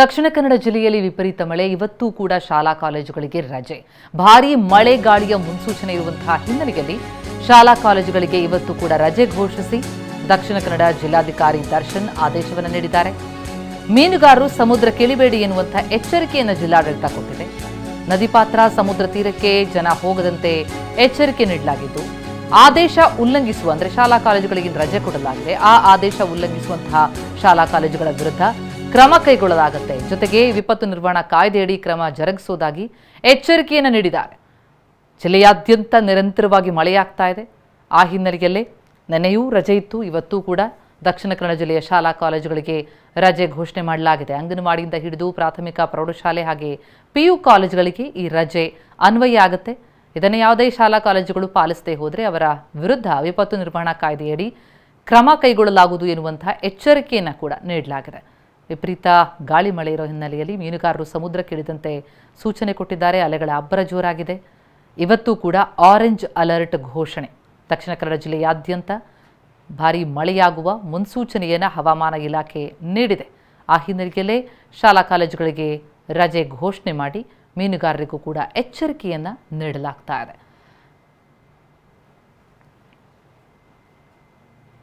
ದಕ್ಷಿಣ ಕನ್ನಡ ಜಿಲ್ಲೆಯಲ್ಲಿ ವಿಪರೀತ ಮಳೆ. ಇವತ್ತೂ ಕೂಡ ಶಾಲಾ ಕಾಲೇಜುಗಳಿಗೆ ರಜೆ. ಭಾರೀ ಮಳೆ ಗಾಳಿಯ ಮುನ್ಸೂಚನೆ ಇರುವಂತಹ ಹಿನ್ನೆಲೆಯಲ್ಲಿ ಶಾಲಾ ಕಾಲೇಜುಗಳಿಗೆ ಇವತ್ತು ಕೂಡ ರಜೆ ಘೋಷಿಸಿ ದಕ್ಷಿಣ ಕನ್ನಡ ಜಿಲ್ಲಾಧಿಕಾರಿ ದರ್ಶನ್ ಆದೇಶವನ್ನು ನೀಡಿದ್ದಾರೆ. ಮೀನುಗಾರರು ಸಮುದ್ರಕ್ಕೆ ಇಳಿಬೇಡಿ ಎನ್ನುವಂತಹ ಎಚ್ಚರಿಕೆಯನ್ನು ಜಿಲ್ಲಾಡಳಿತ ಕೊಟ್ಟಿದೆ. ನದಿ ಪಾತ್ರ, ಸಮುದ್ರ ತೀರಕ್ಕೆ ಜನ ಹೋಗದಂತೆ ಎಚ್ಚರಿಕೆ ನೀಡಲಾಗಿದ್ದು, ಆದೇಶ ಉಲ್ಲಂಘಿಸುವ ಅಂದರೆ ಶಾಲಾ ಕಾಲೇಜುಗಳಿಗೆ ರಜೆ ಕೊಡಲಾಗಿದೆ. ಆ ಆದೇಶ ಉಲ್ಲಂಘಿಸುವಂತಹ ಶಾಲಾ ಕಾಲೇಜುಗಳ ವಿರುದ್ಧ ಕ್ರಮ ಕೈಗೊಳ್ಳಲಾಗುತ್ತೆ. ಜೊತೆಗೆ ವಿಪತ್ತು ನಿರ್ವಹಣಾ ಕಾಯ್ದೆಯಡಿ ಕ್ರಮ ಜರುಗಿಸುವುದಾಗಿ ಎಚ್ಚರಿಕೆಯನ್ನು ನೀಡಿದ್ದಾರೆ. ಜಿಲ್ಲೆಯಾದ್ಯಂತ ನಿರಂತರವಾಗಿ ಮಳೆಯಾಗ್ತಾ ಇದೆ. ಆ ಹಿನ್ನೆಲೆಯಲ್ಲೇ ನೆನೆಯೂ ರಜೆ ಇತ್ತು. ಇವತ್ತೂ ಕೂಡ ದಕ್ಷಿಣ ಕನ್ನಡ ಜಿಲ್ಲೆಯ ಶಾಲಾ ಕಾಲೇಜುಗಳಿಗೆ ರಜೆ ಘೋಷಣೆ ಮಾಡಲಾಗಿದೆ. ಅಂಗನವಾಡಿಯಿಂದ ಹಿಡಿದು ಪ್ರಾಥಮಿಕ ಪ್ರೌಢಶಾಲೆ ಹಾಗೆ PU ಕಾಲೇಜುಗಳಿಗೆ ಈ ರಜೆ ಅನ್ವಯ ಆಗುತ್ತೆ. ಇದನ್ನು ಯಾವುದೇ ಶಾಲಾ ಕಾಲೇಜುಗಳು ಪಾಲಿಸದೇ ಹೋದರೆ ಅವರ ವಿರುದ್ಧ ವಿಪತ್ತು ನಿರ್ವಹಣಾ ಕಾಯ್ದೆಯಡಿ ಕ್ರಮ ಕೈಗೊಳ್ಳಲಾಗುವುದು ಎನ್ನುವಂತಹ ಎಚ್ಚರಿಕೆಯನ್ನು ಕೂಡ ನೀಡಲಾಗಿದೆ. ವಿಪರೀತ ಗಾಳಿ ಮಳೆ ಇರೋ ಹಿನ್ನೆಲೆಯಲ್ಲಿ ಮೀನುಗಾರರು ಸಮುದ್ರಕ್ಕೆ ಇಳಿದಂತೆ ಸೂಚನೆ ಕೊಟ್ಟಿದ್ದಾರೆ. ಅಲೆಗಳ ಅಬ್ಬರ ಜೋರಾಗಿದೆ. ಇವತ್ತೂ ಕೂಡ ಆರೆಂಜ್ ಅಲರ್ಟ್ ಘೋಷಣೆ. ದಕ್ಷಿಣ ಕನ್ನಡ ಜಿಲ್ಲೆಯಾದ್ಯಂತ ಭಾರೀ ಮಳೆಯಾಗುವ ಮುನ್ಸೂಚನೆಯನ್ನು ಹವಾಮಾನ ಇಲಾಖೆ ನೀಡಿದೆ. ಆ ಹಿನ್ನೆಲೆಯಲ್ಲೇ ಶಾಲಾ ಕಾಲೇಜುಗಳಿಗೆ ರಜೆ ಘೋಷಣೆ ಮಾಡಿ ಮೀನುಗಾರರಿಗೂ ಕೂಡ ಎಚ್ಚರಿಕೆಯನ್ನು ನೀಡಲಾಗ್ತಾ ಇದೆ.